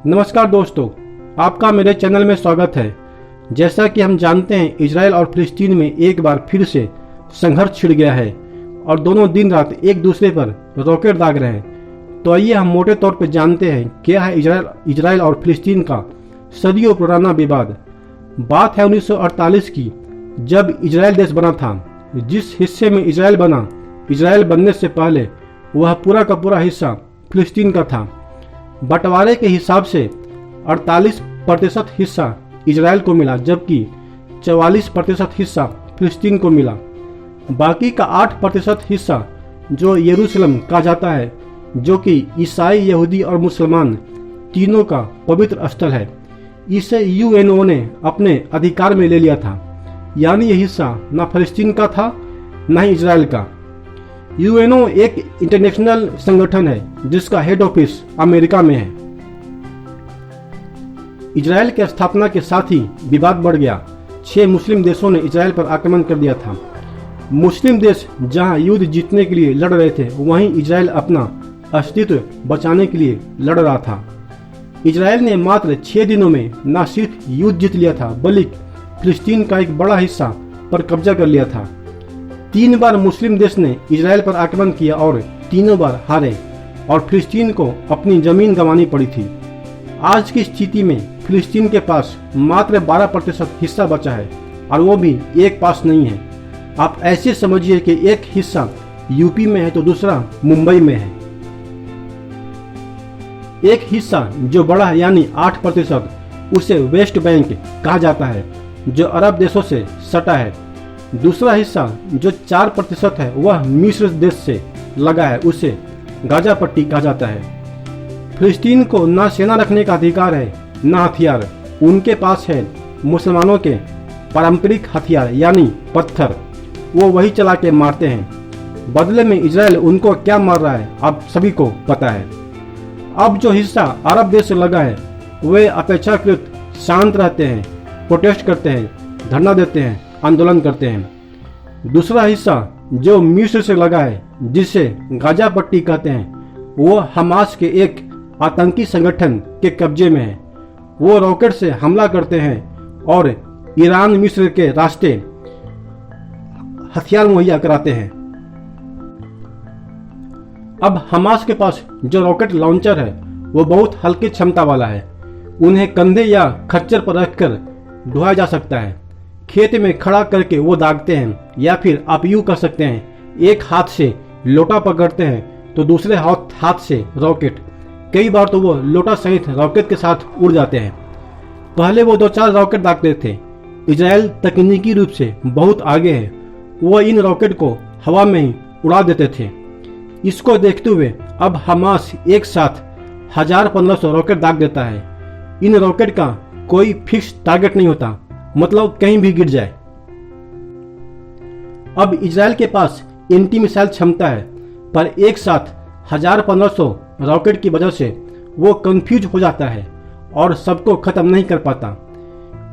नमस्कार दोस्तों, आपका मेरे चैनल में स्वागत है। जैसा कि हम जानते हैं, इजराइल और फिलिस्तीन में एक बार फिर से संघर्ष छिड़ गया है और दोनों दिन रात एक दूसरे पर रॉकेट दाग रहे हैं। तो आइए हम मोटे तौर पर जानते हैं क्या है इजराइल और फिलिस्तीन का सदियों पुराना विवाद। बात है 1948 की, जब इजराइल देश बना था। जिस हिस्से में इजराइल बना, इजराइल बनने से पहले वह पूरा का पूरा हिस्सा फिलिस्तीन का था। बंटवारे के हिसाब से 48% हिस्सा इजराइल को मिला, जबकि 44% हिस्सा फिलिस्तीन को मिला। बाकी का 8% हिस्सा जो यरूशलेम कहा जाता है, जो कि ईसाई, यहूदी और मुसलमान तीनों का पवित्र स्थल है, इसे यूएनओ ने अपने अधिकार में ले लिया था। यानी यह हिस्सा न फिलिस्तीन का था न ही इजराइल का। यूएनओ एक इंटरनेशनल संगठन है जिसका हेड ऑफिस अमेरिका में है। इजराइल की स्थापना के साथ ही विवाद बढ़ गया। 6 मुस्लिम देशों ने इजराइल पर आक्रमण कर दिया था। मुस्लिम देश जहां युद्ध जीतने के लिए लड़ रहे थे, वहीं इजराइल अपना अस्तित्व बचाने के लिए लड़ रहा था। इजराइल ने मात्र 6 दिनों में न सिर्फ युद्ध जीत लिया था, बल्कि फिलिस्तीन का एक बड़ा हिस्सा पर कब्जा कर लिया था। 3 बार मुस्लिम देश ने इजराइल पर आक्रमण किया और तीनों बार हारे और फिलिस्तीन को अपनी जमीन गंवानी पड़ी थी। आज की स्थिति में फिलिस्तीन के पास मात्र 12% हिस्सा बचा है और वो भी एक पास नहीं है। आप ऐसे समझिए कि एक हिस्सा यूपी में है तो दूसरा मुंबई में है। एक हिस्सा जो बड़ा है यानी 8%, उसे वेस्ट बैंक कहा जाता है, जो अरब देशों से सटा है। दूसरा हिस्सा जो 4% है, वह मिस्र देश से लगा है, उसे गाजा पट्टी कहा जाता है। फिलिस्तीन को न सेना रखने का अधिकार है न हथियार। उनके पास है मुसलमानों के पारंपरिक हथियार यानी पत्थर, वो वही चला के मारते हैं। बदले में इजराइल उनको क्या मार रहा है आप सभी को पता है। अब जो हिस्सा अरब देश से लगा है, वे अपेक्षाकृत शांत रहते हैं, प्रोटेस्ट करते हैं, धरना देते हैं, आंदोलन करते हैं। दूसरा हिस्सा जो मिस्र से लगा है, जिसे गाजा पट्टी कहते हैं, वो हमास के एक आतंकी संगठन के कब्जे में है। वो रॉकेट से हमला करते हैं और ईरान मिस्र के रास्ते हथियार मुहैया कराते हैं। अब हमास के पास जो रॉकेट लॉन्चर है, वो बहुत हल्की क्षमता वाला है। उन्हें कंधे या खच्चर पर रखकर ढोया जा सकता है। खेत में खड़ा करके वो दागते हैं, या फिर आप यूं कर सकते हैं, एक हाथ से लोटा पकड़ते हैं तो दूसरे हाथ से रॉकेट। कई बार तो वो लोटा सहित रॉकेट के साथ उड़ जाते हैं। पहले वो 2-4 रॉकेट दागते थे। इजराइल तकनीकी रूप से बहुत आगे है, वो इन रॉकेट को हवा में ही उड़ा देते थे। इसको देखते हुए अब हमास एक साथ 1000-1500 रॉकेट दाग देता है। इन रॉकेट का कोई फिक्स टारगेट नहीं होता, मतलब कहीं भी गिर जाए। अब इजराइल के पास एंटी मिसाइल क्षमता है, पर एक साथ 1000-1500 रॉकेट की वजह से वो कंफ्यूज हो जाता है और सबको खत्म नहीं कर पाता।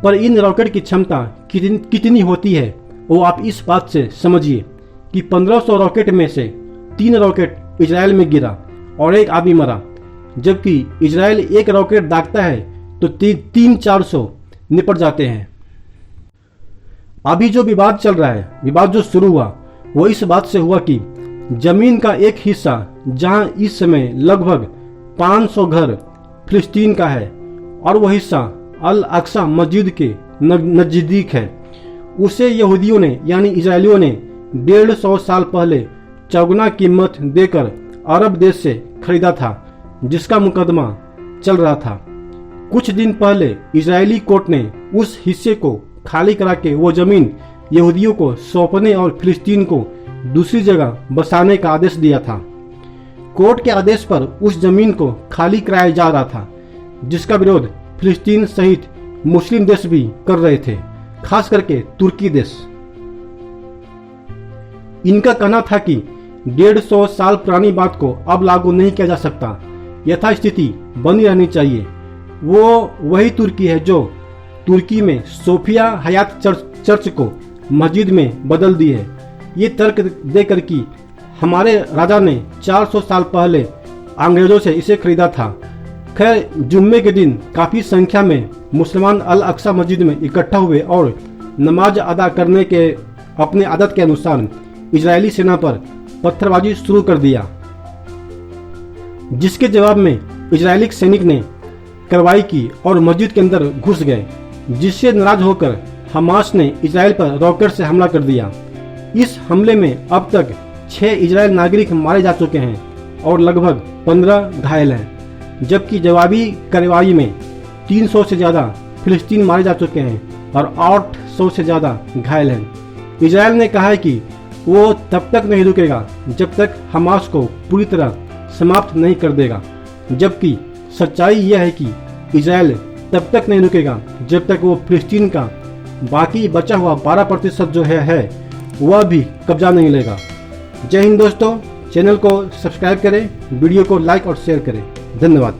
पर इन रॉकेट की क्षमता कितनी होती है, वो आप इस बात से समझिए कि 1500 रॉकेट में से 3 रॉकेट इजराइल में गिरा और एक आदमी मरा, जबकि इजराइल एक रॉकेट दागता है तो 300-400 निपट जाते हैं। अभी जो विवाद चल रहा है, विवाद जो शुरू हुआ, वो इस बात से हुआ कि जमीन का एक हिस्सा जहां इस समय लगभग 500 घर फिलिस्तीन का है और वह हिस्सा अल अक्सा मस्जिद के नजदीक है, उसे यहूदियों ने यानी इजरायलियों ने 150 साल पहले चौगुना कीमत देकर अरब देश से खरीदा था, जिसका मुकदमा चल रहा था। कुछ दिन पहले इजरायली कोर्ट ने उस हिस्से को खाली करा के वो जमीन यहूदियों को सौंपने और फिलिस्तीन को दूसरी जगह बसाने का आदेश दिया था। कोर्ट के आदेश पर उस जमीन को खाली कराया जा रहा था, जिसका विरोध फिलिस्तीन सहित मुस्लिम देश भी कर रहे थे, खास करके तुर्की देश। इनका कहना था कि 150 साल पुरानी बात को अब लागू नहीं किया जा सकता, यथास्थिति बनी रहनी चाहिए। वो वही तुर्की है जो तुर्की में सोफिया हयात चर्च को मस्जिद में बदल दी है, ये तर्क देकर कि हमारे राजा ने 400 साल पहले अंग्रेजों से इसे खरीदा था। खैर, जुम्मे के दिन काफ़ी संख्या में मुसलमान अल अक्सा मस्जिद में इकट्ठा हुए और नमाज अदा करने के अपने आदत के अनुसार इजरायली सेना पर पत्थरबाजी शुरू कर दिया, जिसके जवाब में इजरायली सैनिक ने कार्रवाई की और मस्जिद के अंदर घुस गए, जिससे नाराज होकर हमास ने इजराइल पर रॉकेट से हमला कर दिया। इस हमले में अब तक 6 इजरायल नागरिक मारे जा चुके हैं और लगभग 15 घायल हैं, जबकि जवाबी कार्रवाई में 300 से ज़्यादा फिलिस्तीन मारे जा चुके हैं और 800 से ज़्यादा घायल हैं। इजराइल ने कहा है कि वो तब तक नहीं रुकेगा जब तक हमास को पूरी तरह समाप्त नहीं कर देगा, जबकि सच्चाई यह है कि इजराइल तब तक नहीं रुकेगा जब तक वो फिलिस्तीन का बाकी बचा हुआ 12% जो है वह भी कब्जा नहीं लेगा। जय हिंद दोस्तों, चैनल को सब्सक्राइब करें, वीडियो को लाइक और शेयर करें। धन्यवाद।